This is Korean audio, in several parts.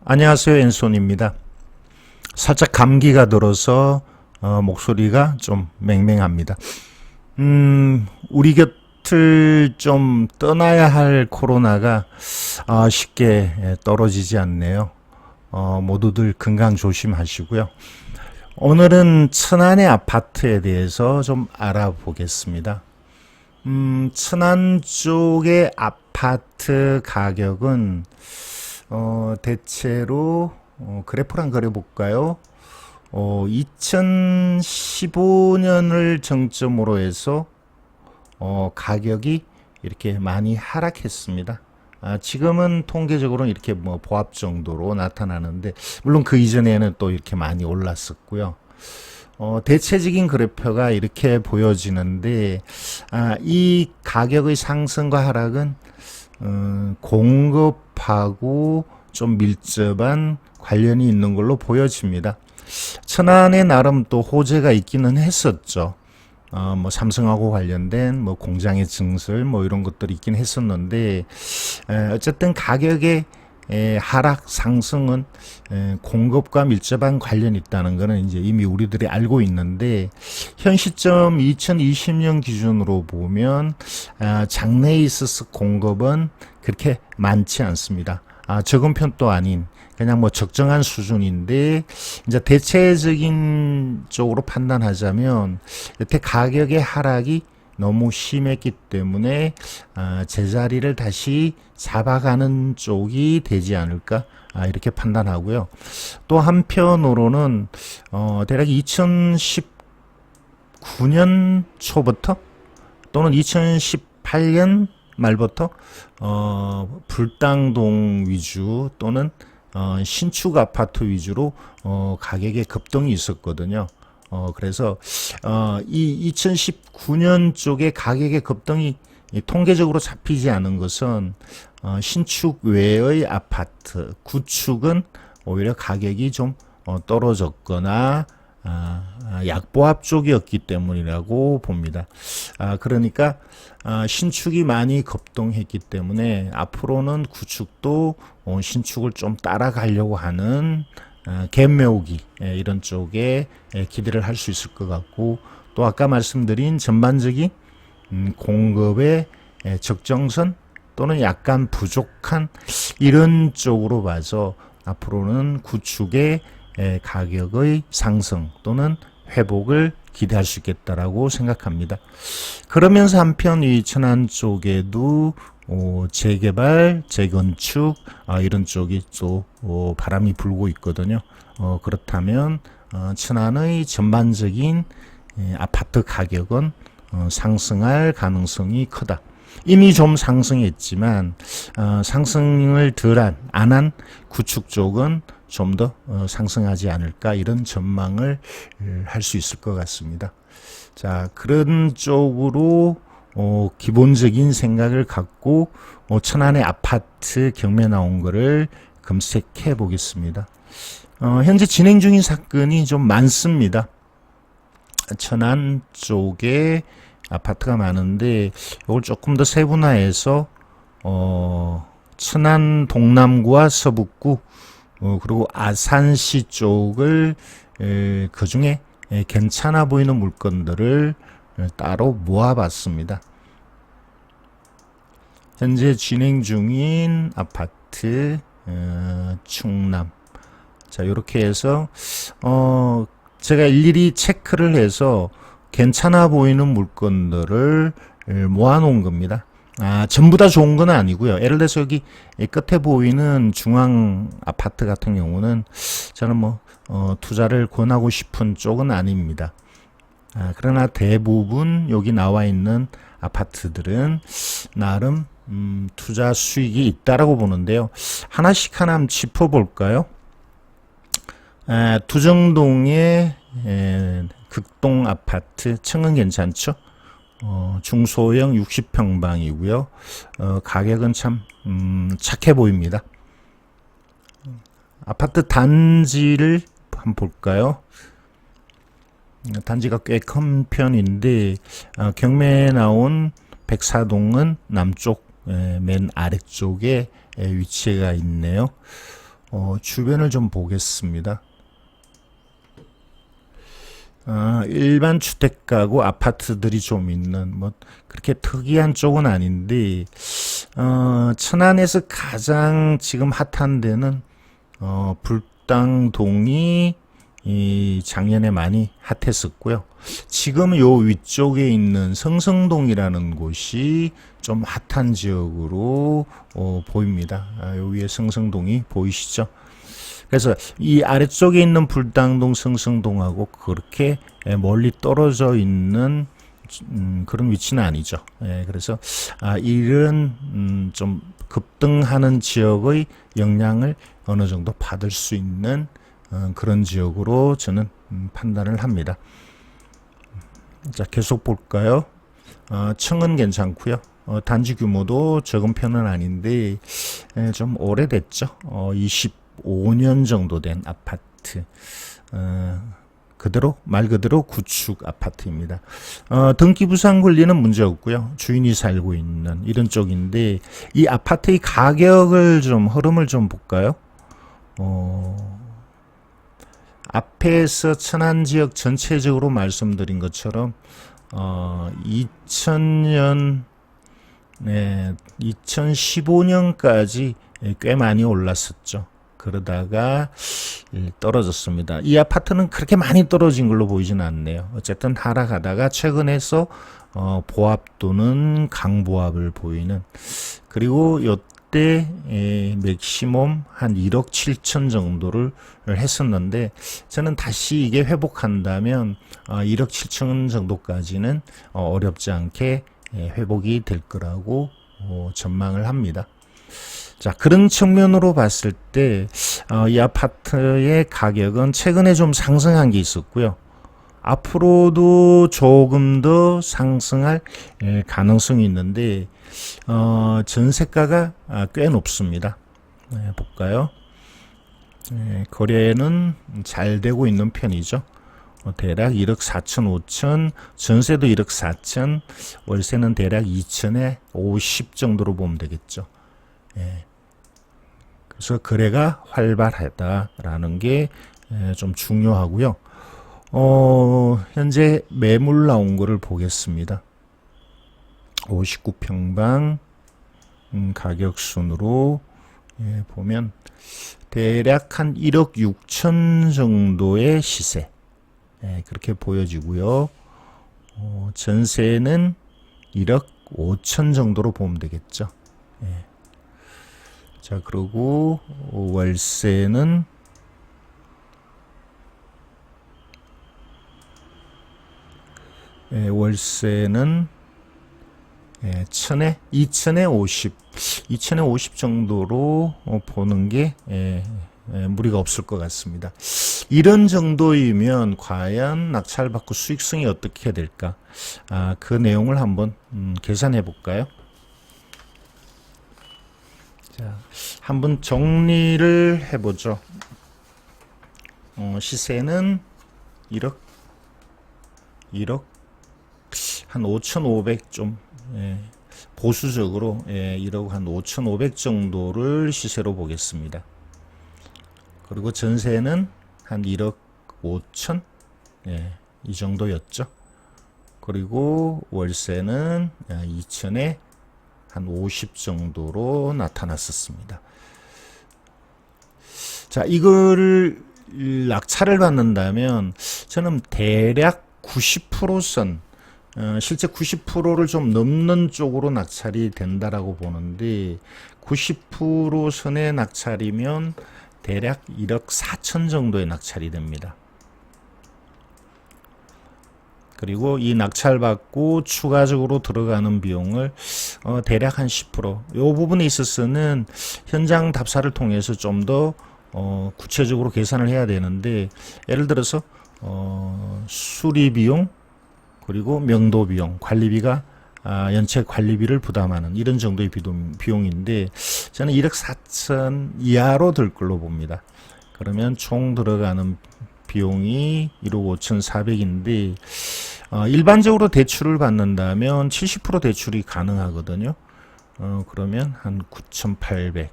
안녕하세요. 앤손입니다. 살짝 감기가 들어서 목소리가 좀 맹맹합니다. 우리 곁을 좀 떠나야 할 코로나가 쉽게 떨어지지 않네요. 모두들 건강 조심하시고요. 오늘은 천안의 아파트에 대해서 좀 알아보겠습니다. 천안 쪽의 아파트 가격은 대체로 그래프를 한번 그려볼까요? 2015년을 정점으로 해서 가격이 이렇게 많이 하락했습니다. 지금은 통계적으로는 이렇게 뭐 보합 정도로 나타나는데, 물론 그 이전에는 또 이렇게 많이 올랐었고요. 대체적인 그래프가 이렇게 보여지는데, 이 가격의 상승과 하락은 공급하고 좀 밀접한 관련이 있는 걸로 보여집니다. 천안에 나름 또 호재가 있기는 했었죠. 뭐 삼성하고 관련된 뭐 공장의 증설 뭐 이런 것들이 있긴 했었는데, 어쨌든 가격의 하락 상승은 공급과 밀접한 관련이 있다는 것은 이제 이미 우리들이 알고 있는데, 현 시점 2020년 기준으로 보면 장내에 있어서 공급은 그렇게 많지 않습니다. 적은 편도 아닌 그냥 뭐 적정한 수준인데, 이제 대체적인 쪽으로 판단하자면 여태 가격의 하락이 너무 심했기 때문에 제자리를 다시 잡아가는 쪽이 되지 않을까, 이렇게 판단하고요. 또 한편으로는 대략 2019년 초부터 또는 2018년 말부터 불당동 위주 또는 신축 아파트 위주로 가격의 급등이 있었거든요. 그래서 이 2019년 쪽에 가격의 급등이 통계적으로 잡히지 않은 것은 신축 외의 아파트, 구축은 오히려 가격이 좀 떨어졌거나 약보합 쪽이었기 때문이라고 봅니다. 그러니까 신축이 많이 급등했기 때문에 앞으로는 구축도 신축을 좀 따라가려고 하는 갭 메우기 이런 쪽에 기대를 할 수 있을 것 같고, 또 아까 말씀드린 전반적인 공급의 적정선 또는 약간 부족한 이런 쪽으로 봐서 앞으로는 구축의 가격의 상승 또는 회복을 기대할 수 있겠다라고 생각합니다. 그러면서 한편 이 천안 쪽에도 재개발, 재건축 이런 쪽이 또 바람이 불고 있거든요. 그렇다면 천안의 전반적인 아파트 가격은 상승할 가능성이 크다. 이미 좀 상승했지만 상승을 안 한 구축 쪽은 좀 더 상승하지 않을까, 이런 전망을 할 수 있을 것 같습니다. 자, 그런 쪽으로 기본적인 생각을 갖고 천안의 아파트 경매 나온 거를 검색해 보겠습니다. 현재 진행 중인 사건이 좀 많습니다. 천안 쪽에 아파트가 많은데, 이걸 조금 더 세분화해서 천안 동남구와 서북구 그리고 아산시 쪽을 그 중에 괜찮아 보이는 물건들을 따로 모아봤습니다. 현재 진행 중인 아파트 충남. 자, 이렇게 해서 제가 일일이 체크를 해서 괜찮아 보이는 물건들을 모아놓은 겁니다. 전부 다 좋은 건 아니고요. 예를 들어서 여기 끝에 보이는 중앙 아파트 같은 경우는 저는 뭐 투자를 권하고 싶은 쪽은 아닙니다. 그러나 대부분 여기 나와 있는 아파트들은 나름 투자 수익이 있다라고 보는데요. 하나씩 하나 짚어볼까요? 두정동의 극동 아파트 청은 괜찮죠? 중소형 60평방이고요. 가격은 참 착해 보입니다. 아파트 단지를 한번 볼까요? 단지가 꽤 큰 편인데 경매에 나온 백사동은 남쪽 맨 아래쪽에 위치가 있네요. 주변을 좀 보겠습니다. 일반 주택가고 아파트들이 좀 있는 뭐 그렇게 특이한 쪽은 아닌데 천안에서 가장 지금 핫한 데는 불당동이 이 작년에 많이 핫했었고요. 지금 요 위쪽에 있는 성성동이라는 곳이 좀 핫한 지역으로 보입니다. 요 위에 성성동이 보이시죠? 그래서 이 아래쪽에 있는 불당동, 성성동하고 그렇게 멀리 떨어져 있는 그런 위치는 아니죠. 그래서 이런 좀 급등하는 지역의 영향을 어느 정도 받을 수 있는 그런 지역으로 저는 판단을 합니다. 자, 계속 볼까요? 청은 괜찮고요. 단지 규모도 적은 편은 아닌데 좀 오래됐죠. 25년 정도 된 아파트. 말 그대로 구축 아파트입니다. 등기부상 권리는 문제 없고요. 주인이 살고 있는 이런 쪽인데 이 아파트의 가격을 흐름을 좀 볼까요? 앞에서 천안 지역 전체적으로 말씀드린 것처럼 2000년 2015년까지 꽤 많이 올랐었죠. 그러다가 떨어졌습니다. 이 아파트는 그렇게 많이 떨어진 걸로 보이지는 않네요. 어쨌든 하락하다가 최근에서 보합 또는 강보합을 보이는, 그리고 요때 맥시멈 한 1억 7천 정도를 했었는데 저는 다시 이게 회복한다면 1억 7천 정도까지는 어렵지 않게 회복이 될 거라고 전망을 합니다. 자, 그런 측면으로 봤을 때 이 아파트의 가격은 최근에 좀 상승한 게 있었고요. 앞으로도 조금 더 상승할 가능성이 있는데 전세가가 꽤 높습니다. 볼까요? 거래는 잘 되고 있는 편이죠. 대략 1억 4천 5천, 전세도 1억 4천, 월세는 대략 2천에 50 정도로 보면 되겠죠. 그래서 거래가 활발하다라는 게 좀 중요하고요. 현재 매물 나온 거를 보겠습니다. 59평방 가격 순으로 보면 대략 한 1억 6천 정도의 시세, 그렇게 보여지고요. 전세는 1억 5천 정도로 보면 되겠죠. 자, 그리고 월세는 천에 2천에 50 정도로 보는 게 무리가 없을 것 같습니다. 이런 정도이면 과연 낙찰받고 수익성이 어떻게 될까? 그 내용을 한번 계산해 볼까요? 자, 한번 정리를 해보죠. 시세는 1억 한 5,500 좀, 보수적으로 1억 한 5,500 정도를 시세로 보겠습니다. 그리고 전세는 한 1억 5천, 이 정도였죠. 그리고 월세는 2천에 한 50 정도로 나타났었습니다. 자, 이거를 낙찰을 받는다면 저는 대략 90% 실제 90%를 좀 넘는 쪽으로 낙찰이 된다라고 보는데 90% 선의 낙찰이면 대략 1억 4천 정도의 낙찰이 됩니다. 그리고 이 낙찰받고 추가적으로 들어가는 비용을 대략 한 10%, 이 부분에 있어서는 현장 답사를 통해서 좀 더 구체적으로 계산을 해야 되는데, 예를 들어서 수리 비용 그리고 명도 비용, 관리비가 연체 관리비를 부담하는 이런 정도의 비용인데 저는 1억 4천 이하로 들 걸로 봅니다. 그러면 총 들어가는 비용이 1억 5,400인데 일반적으로 대출을 받는다면 70% 대출이 가능하거든요. 그러면 한 9,800.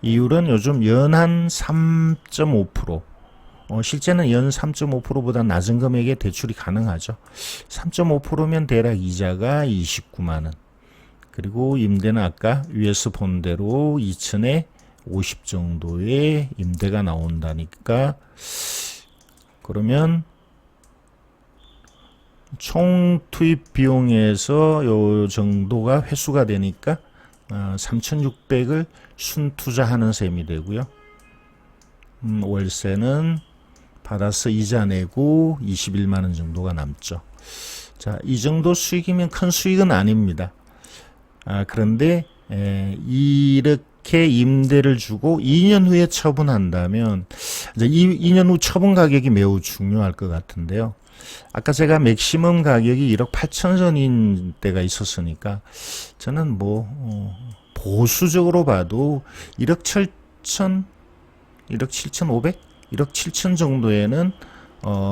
이율은 요즘 연한 3.5%, 실제는 연 3.5%보다 낮은 금액의 대출이 가능하죠. 3.5%면 대략 이자가 29만 원. 그리고 임대는 아까 위에서 본 대로 2층에 50 정도의 임대가 나온다니까, 그러면 총 투입 비용에서 요 정도가 회수가 되니까 3,600을 순투자하는 셈이 되고요. 월세는 받아서 이자 내고 21만 원 정도가 남죠. 자, 이 정도 수익이면 큰 수익은 아닙니다. 그런데 이렇게 임대를 주고 2년 후에 처분한다면 이제 2년 후 처분 가격이 매우 중요할 것 같은데요. 아까 제가 맥시멈 가격이 1억 8천 선인 때가 있었으니까 저는 보수적으로 봐도 1억 7천, 1억 7천5백, 1억 7천 정도에는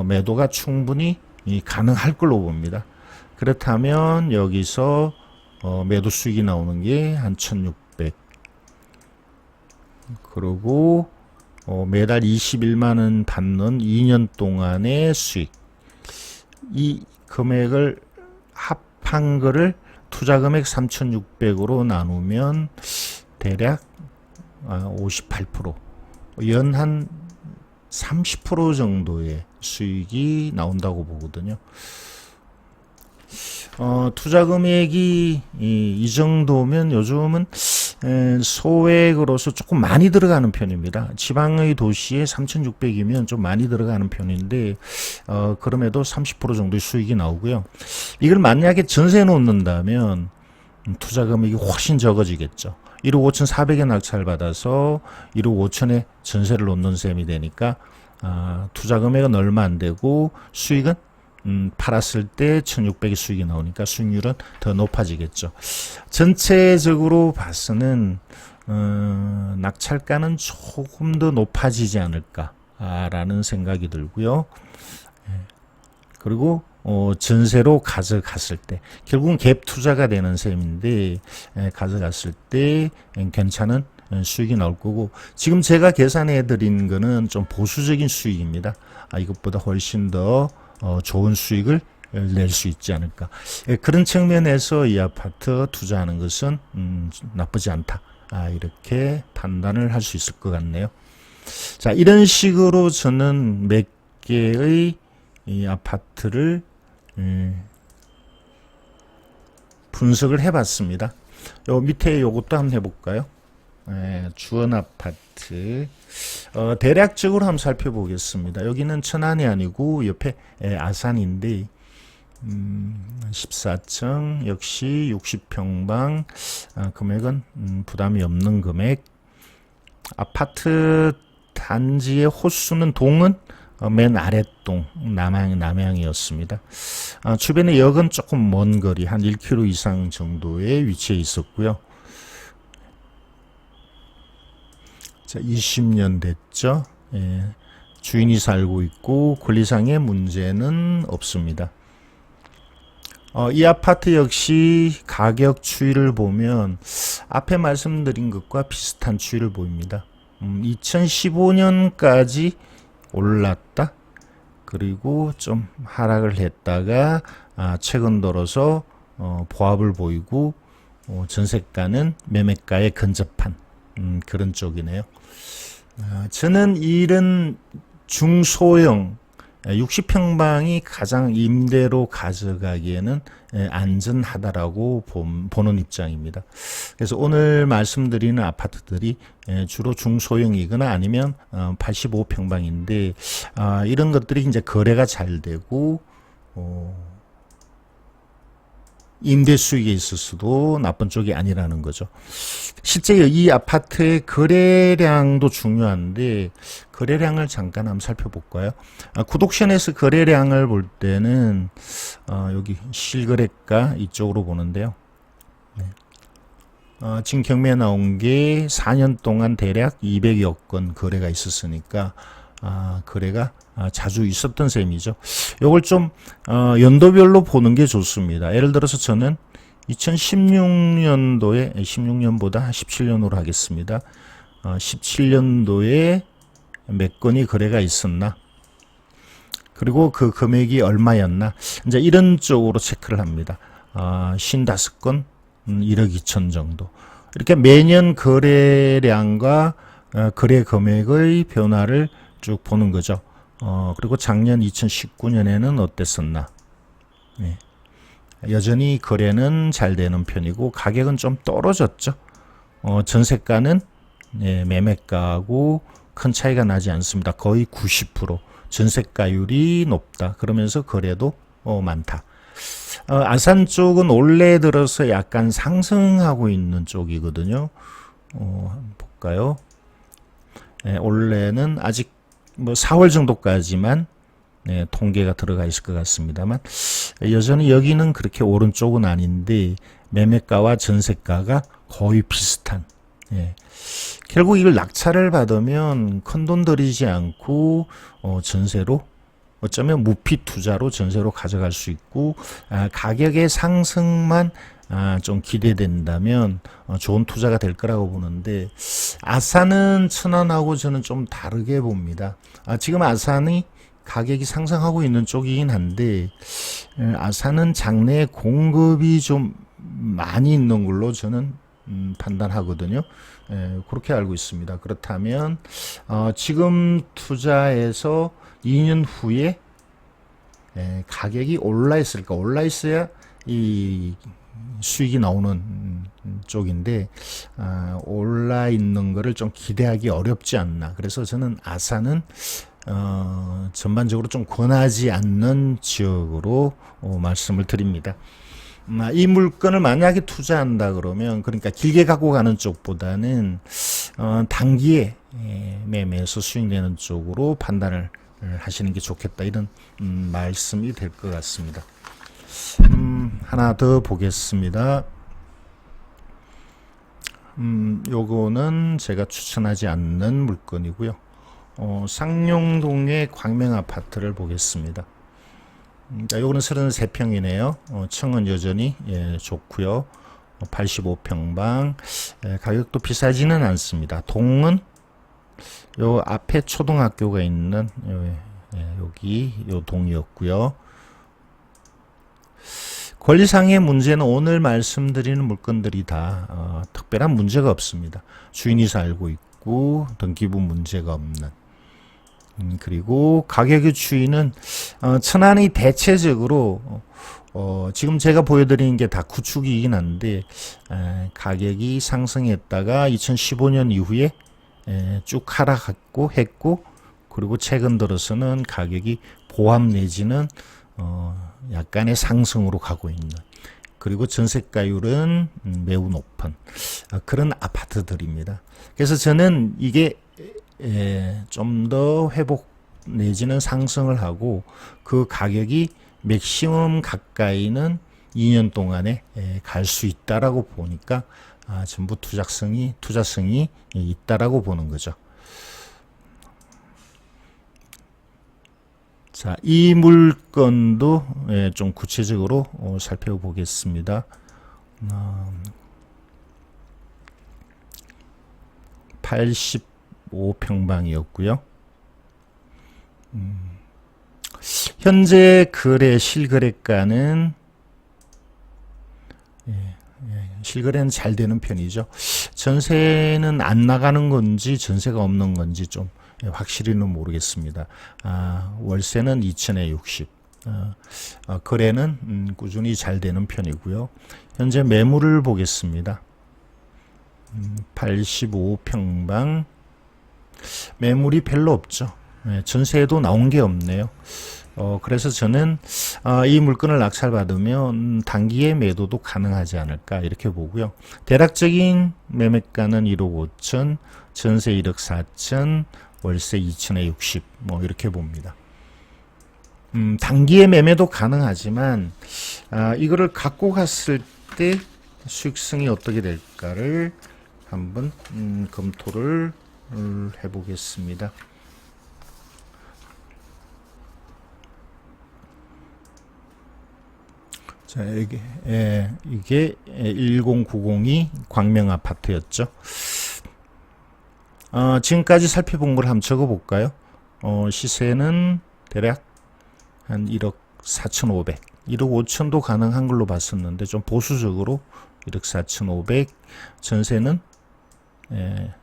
매도가 충분히 가능할 걸로 봅니다. 그렇다면 여기서 매도 수익이 나오는 게 한 1,600. 그리고 매달 21만 원 받는 2년 동안의 수익. 이 금액을 합한 거를 투자 금액 3,600으로 나누면 대략 58%, 연 한 30% 정도의 수익이 나온다고 보거든요. 투자 금액이 이 정도면 요즘은 소액으로서 조금 많이 들어가는 편입니다. 지방의 도시에 3,600이면 좀 많이 들어가는 편인데 그럼에도 30% 정도의 수익이 나오고요. 이걸 만약에 전세 놓는다면 투자 금액이 훨씬 적어지겠죠. 1억 5,400에 낙찰받아서 1억 5천에 전세를 놓는 셈이 되니까 투자 금액은 얼마 안 되고 수익은 팔았을 때 1,600의 수익이 나오니까 수익률은 더 높아지겠죠. 전체적으로 봐서는 낙찰가는 조금 더 높아지지 않을까라는 생각이 들고요. 그리고 전세로 가져갔을 때 결국은 갭 투자가 되는 셈인데 가져갔을 때 괜찮은 수익이 나올 거고, 지금 제가 계산해 드린 거는 좀 보수적인 수익입니다. 이것보다 훨씬 더 좋은 수익을 낼 수 있지 않을까. 그런 측면에서 이 아파트 투자하는 것은 나쁘지 않다. 이렇게 판단을 할 수 있을 것 같네요. 자, 이런 식으로 저는 몇 개의 이 아파트를 분석을 해봤습니다. 요 밑에 요것도 한번 해볼까요? 주원 아파트. 대략적으로 한번 살펴보겠습니다. 여기는 천안이 아니고 옆에 아산인데 14층 역시 60평방, 금액은 부담이 없는 금액. 아파트 단지의 호수는 동은 맨 아랫동 남향이었습니다. 주변에 역은 조금 먼 거리 한 1km 이상 정도에 위치해 있었고요. 자, 20년 됐죠. 주인이 살고 있고 권리상의 문제는 없습니다. 이 아파트 역시 가격 추이를 보면 앞에 말씀드린 것과 비슷한 추이를 보입니다. 2015년까지 올랐다. 그리고 좀 하락을 했다가 최근 들어서 보합을 보이고 전세가는 매매가에 근접한 그런 쪽이네요. 저는 이런 중소형 60평방이 가장 임대로 가져가기에는 안전하다라고 보는 입장입니다. 그래서 오늘 말씀드리는 아파트들이 주로 중소형이거나 아니면 85평방인데 이런 것들이 이제 거래가 잘 되고 임대 수익에 있어서도 나쁜 쪽이 아니라는 거죠. 실제 이 아파트의 거래량도 중요한데 거래량을 잠깐 한번 살펴볼까요? 구독션에서 거래량을 볼 때는 여기 실거래가 이쪽으로 보는데요. 지금 경매에 나온 게 4년 동안 대략 200여 건 거래가 있었으니까 거래가 자주 있었던 셈이죠. 요걸 좀 연도별로 보는 게 좋습니다. 예를 들어서 저는 2016년도에 16년보다 17년으로 하겠습니다. 17년도에 몇 건이 거래가 있었나? 그리고 그 금액이 얼마였나? 이제 이런 쪽으로 체크를 합니다. 55건, 1억 2천 정도. 이렇게 매년 거래량과 거래 금액의 변화를 쭉 보는 거죠. 그리고 작년 2019년에는 어땠었나? 네. 여전히 거래는 잘 되는 편이고 가격은 좀 떨어졌죠. 전세가는 매매가하고 큰 차이가 나지 않습니다. 거의 90%. 전세가율이 높다. 그러면서 거래도 많다. 아산 쪽은 올해 들어서 약간 상승하고 있는 쪽이거든요. 한번 볼까요? 올해는 아직 뭐 4월 정도까지만 통계가 들어가 있을 것 같습니다만 여전히 여기는 그렇게 오른쪽은 아닌데 매매가와 전세가가 거의 비슷한. 결국 이걸 낙찰을 받으면 큰돈 들이지 않고 전세로 어쩌면 무피 투자로 전세로 가져갈 수 있고 가격의 상승만 좀 기대된다면 좋은 투자가 될 거라고 보는데 아산은 천안하고 저는 좀 다르게 봅니다. 지금 아산이 가격이 상승하고 있는 쪽이긴 한데 아산은 장내 공급이 좀 많이 있는 걸로 저는 판단하거든요. 그렇게 알고 있습니다. 그렇다면 지금 투자해서 2년 후에 가격이 올라 있을까? 올라 있어야 이 수익이 나오는 쪽인데 올라 있는 거를 좀 기대하기 어렵지 않나. 그래서 저는 아산은 전반적으로 좀 권하지 않는 지역으로 말씀을 드립니다. 이 물건을 만약에 투자한다 그러면 그러니까 길게 갖고 가는 쪽보다는 단기에 매매해서 수익내는 쪽으로 판단을 하시는 게 좋겠다 이런 말씀이 될 것 같습니다. 하나 더 보겠습니다. 요거는 제가 추천하지 않는 물건이고요. 쌍용동의 광명 아파트를 보겠습니다. 요거는 33평이네요. 층은 여전히 좋고요. 85평방. 가격도 비싸지는 않습니다. 동은 요 앞에 초등학교가 있는 여기 요 동이었고요. 권리상의 문제는 오늘 말씀드리는 물건들이 다 특별한 문제가 없습니다. 주인이 살고 있고 등기부 문제가 없는. 그리고 가격의 추이는 천안이 대체적으로 지금 제가 보여드리는 게 다 구축이긴 한데 가격이 상승했다가 2015년 이후에 쭉 하락했고 했고 그리고 최근 들어서는 가격이 보합 내지는 약간의 상승으로 가고 있는 그리고 전세가율은 매우 높은 그런 아파트들입니다. 그래서 저는 이게 좀 더 회복 내지는 상승을 하고 그 가격이 맥시멈 가까이는 2년 동안에 갈 수 있다라고 보니까 전부 투자성이 있다라고 보는 거죠. 자, 이 물건도 좀 구체적으로 살펴보겠습니다. 85평방이었고요. 현재 거래 실거래가는 실거래는 잘 되는 편이죠. 전세는 안 나가는 건지 전세가 없는 건지 좀 확실히는 모르겠습니다. 월세는 2천에 60. 거래는 꾸준히 잘 되는 편이고요. 현재 매물을 보겠습니다. 85평방 매물이 별로 없죠. 전세에도 나온 게 없네요. 그래서 저는 이 물건을 낙찰받으면 단기에 매도도 가능하지 않을까 이렇게 보고요. 대략적인 매매가는 1억 5천, 전세 1억 4천, 월세 2천에 60 뭐 이렇게 봅니다. 단기에 매매도 가능하지만 이거를 갖고 갔을 때 수익성이 어떻게 될까를 한번 검토를 해보겠습니다. 자, 이게 1090이 광명 아파트였죠. 지금까지 살펴본 걸 한번 적어볼까요? 시세는 대략 한 1억 4,500, 1억 5천도 가능한 걸로 봤었는데 좀 보수적으로 1억 4,500, 전세는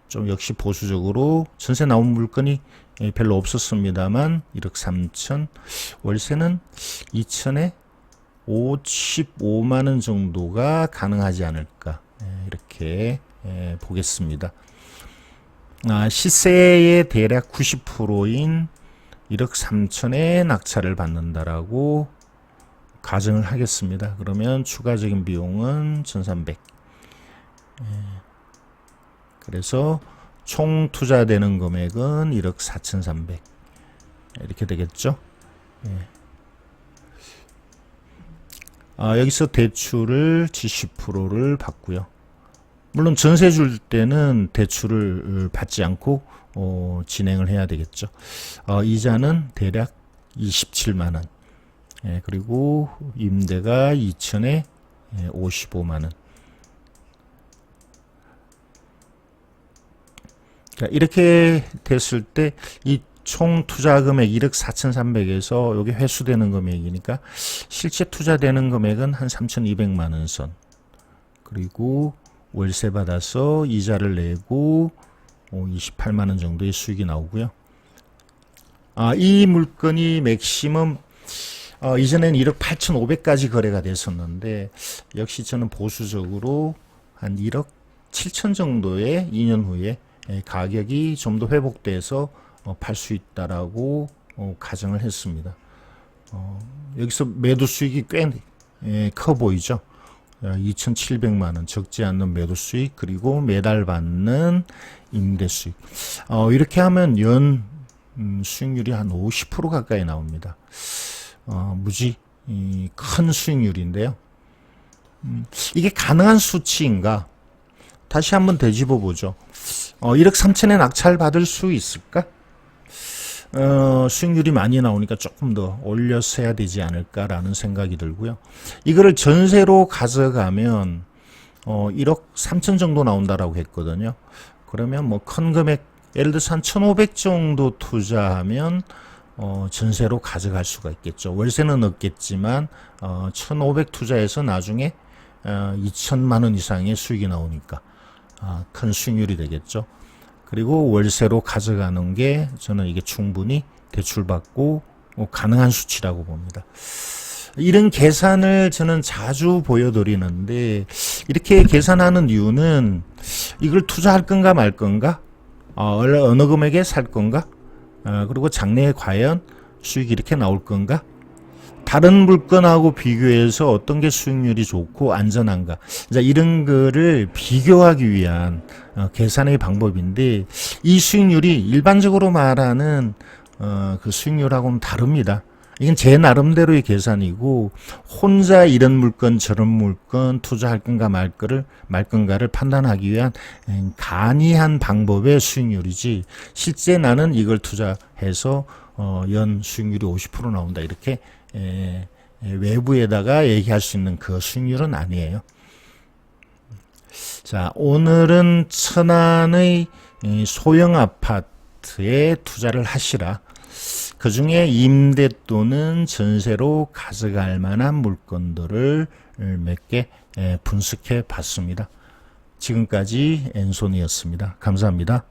좀 역시 보수적으로 전세 나온 물건이 별로 없었습니다만 1억 3천, 월세는 2천에 55만원 정도가 가능하지 않을까 이렇게 보겠습니다. 시세의 대략 90%인 1억 3천에 낙찰을 받는다라고 가정을 하겠습니다. 그러면 추가적인 비용은 1,300. 그래서 총 투자되는 금액은 1억 4,300 이렇게 되겠죠. 여기서 대출을 70%를 받고요. 물론 전세 줄 때는 대출을 받지 않고 진행을 해야 되겠죠. 이자는 대략 27만원. 그리고 임대가 2천에 55만원. 이렇게 됐을 때 이 총 투자 금액 1억 4,300에서 여기 회수되는 금액이니까 실제 투자되는 금액은 한 3,200만원 선. 그리고 월세 받아서 이자를 내고 28만원 정도의 수익이 나오고요. 이 물건이 맥시멈 이전에는 1억 8,500까지 거래가 됐었는데 역시 저는 보수적으로 한 1억 7천 정도의 2년 후에 가격이 좀 더 회복돼서 팔 수 있다라고 가정을 했습니다. 여기서 매도 수익이 꽤 커 보이죠. 2,700만원 적지 않는 매도 수익, 그리고 매달 받는 임대 수익. 이렇게 하면 연 수익률이 한 50% 가까이 나옵니다. 무지 큰 수익률인데요. 이게 가능한 수치인가? 다시 한번 되짚어 보죠. 1억 3천에 낙찰 받을 수 있을까? 수익률이 많이 나오니까 조금 더 올려서 해야 되지 않을까라는 생각이 들고요. 이거를 전세로 가져가면 1억 3천 정도 나온다라고 했거든요. 그러면 뭐 큰 금액, 예를 들어서 한 1,500 정도 투자하면 전세로 가져갈 수가 있겠죠. 월세는 없겠지만 1,500 투자해서 나중에 2천만 원 이상의 수익이 나오니까 큰 수익률이 되겠죠. 그리고 월세로 가져가는 게 저는 이게 충분히 대출받고 가능한 수치라고 봅니다. 이런 계산을 저는 자주 보여드리는데 이렇게 계산하는 이유는 이걸 투자할 건가 말 건가, 어느 금액에 살 건가, 그리고 장래에 과연 수익이 이렇게 나올 건가, 다른 물건하고 비교해서 어떤 게 수익률이 좋고 안전한가, 이런 거를 비교하기 위한 계산의 방법인데, 이 수익률이 일반적으로 말하는 그 수익률하고는 다릅니다. 이건 제 나름대로의 계산이고, 혼자 이런 물건 저런 물건 투자할 건가 말 건가를 판단하기 위한 간이한 방법의 수익률이지, 실제 나는 이걸 투자해서 연 수익률이 50% 나온다 이렇게 외부에다가 얘기할 수 있는 그 수익률은 아니에요. 자, 오늘은 천안의 소형 아파트에 투자를 하시라. 그 중에 임대 또는 전세로 가져갈 만한 물건들을 몇 개 분석해 봤습니다. 지금까지 앤손이었습니다. 감사합니다.